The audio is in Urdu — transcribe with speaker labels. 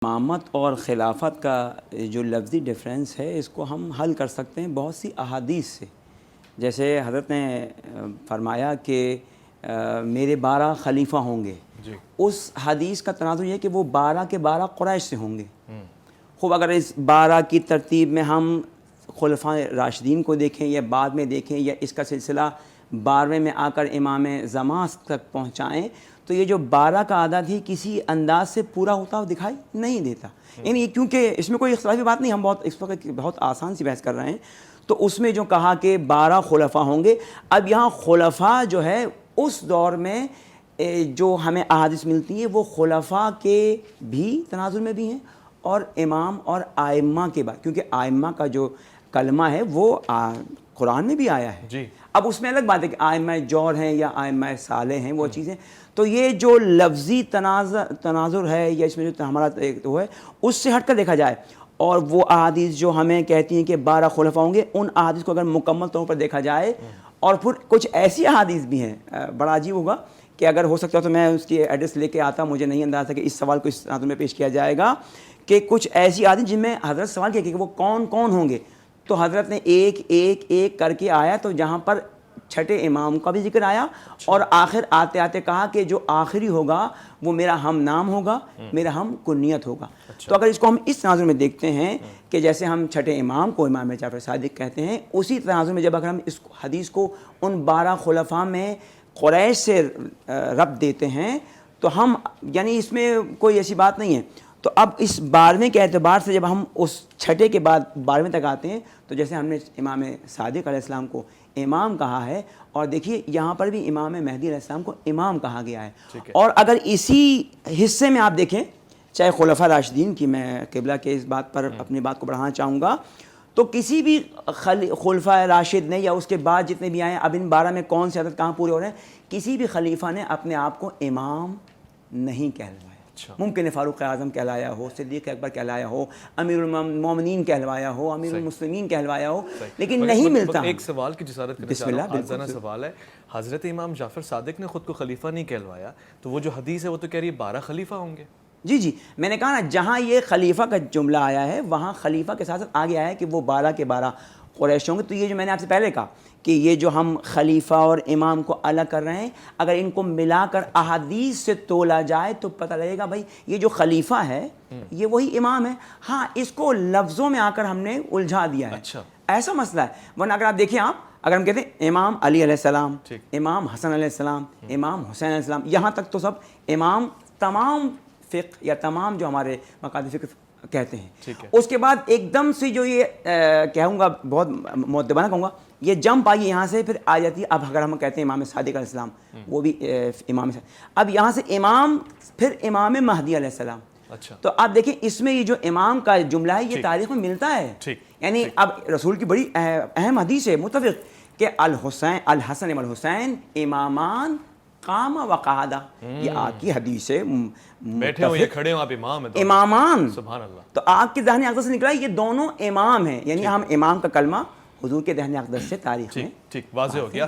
Speaker 1: امامت اور خلافت کا جو لفظی ڈیفرنس ہے اس کو ہم حل کر سکتے ہیں بہت سی احادیث سے. جیسے حضرت نے فرمایا کہ میرے 12 خلیفہ ہوں گے. اس حدیث کا تناظر یہ ہے کہ وہ 12 کے 12 قریش سے ہوں گے. خوب اگر اس 12 کی ترتیب میں ہم خلفائے راشدین کو دیکھیں یا بعد میں دیکھیں یا اس کا سلسلہ 12ویں میں آ کر امام زمان تک پہنچائیں تو یہ جو 12 کا عدد ہی کسی انداز سے پورا ہوتا ہوا دکھائی نہیں دیتا. یعنی کیونکہ اس میں کوئی اختلافی بات نہیں، ہم اس وقت بہت آسان سی بحث کر رہے ہیں. تو اس میں جو کہا کہ 12 خلفاء ہوں گے، اب یہاں خلفاء جو ہے اس دور میں جو ہمیں احادیث ملتی ہیں وہ خلفاء کے بھی تناظر میں بھی ہیں اور امام اور ائمہ کے بعد، کیونکہ ائمہ کا جو کلمہ ہے وہ قرآن میں بھی آیا ہے. اب اس میں الگ بات ہے کہ ائمہ جور ہیں یا ائمہ صالح ہیں، وہ چیزیں. تو یہ جو لفظی تناظر ہے یا اس میں جو ہمارا وہ ہے اس سے ہٹ کر دیکھا جائے اور وہ احادیث جو ہمیں کہتی ہیں کہ 12 خلفاء ہوں گے، ان احادیث کو اگر مکمل طور پر دیکھا جائے اور پھر کچھ ایسی احادیث بھی ہیں، بڑا عجیب ہوگا کہ اگر ہو سکتا تو میں اس کی ایڈریس لے کے آتا، مجھے نہیں اندازہ کہ اس سوال کو اس تناظر میں پیش کیا جائے گا کہ کچھ ایسی احادیث جن میں حضرت سوال کیا کہ وہ کون کون ہوں گے. تو حضرت نے ایک ایک ایک کر کے آیا، تو جہاں پر چھٹے امام کا بھی ذکر آیا اور آخر آتے آتے کہا کہ جو آخری ہوگا وہ میرا ہم نام ہوگا، میرا ہم کنیت ہوگا. تو اگر اس کو ہم اس تناظر میں دیکھتے ہیں کہ جیسے ہم چھٹے امام کو امام جعفر صادق کہتے ہیں، اسی تناظر میں جب اگر ہم اس حدیث کو ان 12 خلفاء میں قریش سے ربط دیتے ہیں تو ہم یعنی اس میں کوئی ایسی بات نہیں ہے. تو اب اس 12ویں کے اعتبار سے جب ہم اس چھٹے کے بعد 12ویں تک آتے ہیں تو جیسے ہم نے امام صادق علیہ السلام کو امام کہا ہے، اور دیکھیے یہاں پر بھی امام مہدی علیہ السلام کو امام کہا گیا ہے. اور اگر اسی حصے میں آپ دیکھیں، چاہے خلفاء راشدین کی، میں قبلہ کے اس بات پر اپنی بات کو بڑھانا چاہوں گا، تو کسی بھی خلفاء راشد نے یا اس کے بعد جتنے بھی آئے ہیں، اب ان 12 میں کون سے عدد کہاں پورے ہو رہے ہیں، کسی بھی خلیفہ نے اپنے آپ کو امام نہیں کہلوایا. ممکن ہے فاروق اعظم کہلایا ہو، صدیق اکبر کہلایا ہو، امیر المومنین کہلوایا ہو، امیر المسلمین کہلوایا ہو، لیکن نہیں ملتا.
Speaker 2: ایک سوال کی جسارت کرنا چاہ رہا ہوں، آزادانہ سوال ہے. حضرت امام جعفر صادق نے خود کو خلیفہ نہیں کہلوایا، تو وہ جو حدیث ہے وہ تو کہہ رہی ہے 12 خلیفہ ہوں گے.
Speaker 1: جی میں نے کہا نا، جہاں یہ خلیفہ کا جملہ آیا ہے وہاں خلیفہ کے ساتھ آگے آیا ہے کہ وہ 12 کے 12 قریش ہوں گے. تو یہ جو میں نے آپ سے پہلے کہا کہ یہ جو ہم خلیفہ اور امام کو الگ کر رہے ہیں، اگر ان کو ملا کر احادیث سے تولا جائے تو پتہ لگے گا بھائی یہ جو خلیفہ ہے یہ وہی امام ہے. ہاں، اس کو لفظوں میں آ کر ہم نے الجھا دیا ہے، ایسا مسئلہ ہے. ورنہ اگر آپ دیکھیں، اگر ہم کہتے ہیں امام علی علیہ السلام، امام حسن علیہ السلام، امام حسین علیہ السلام، یہاں تک تو سب امام تمام فقہ یا تمام جو ہمارے مقاصد فقہ کہتے ہیں. اس کے بعد ایک دم سے جو یہ کہوں گا، بہت مؤدبانہ کہوں گا، یہ جمپ آئی یہاں سے پھر آ جاتی ہے. اب اگر ہم کہتے ہیں امام صادق علیہ السلام، وہ بھی امام، اب یہاں سے امام پھر امام مہدی علیہ السلام. تو آپ دیکھیں اس میں یہ جو امام کا جملہ ہے یہ تاریخ میں ملتا ہے. یعنی اب رسول کی بڑی اہم حدیث ہے متفق کہ الحسن والحسین امامان قام و قعدہ، یہ آگ کی حدیث ہے.
Speaker 2: بیٹھے ہو یا کھڑے ہو آپ امام ہیں،
Speaker 1: امامان.
Speaker 2: سبحان اللہ.
Speaker 1: تو آگ کے دہن اقدس سے نکلا، یہ دونوں امام ہیں. یعنی ہم امام کا کلمہ حضور کے دہن اقدس سے تاریخ میں
Speaker 2: واضح ہو گیا.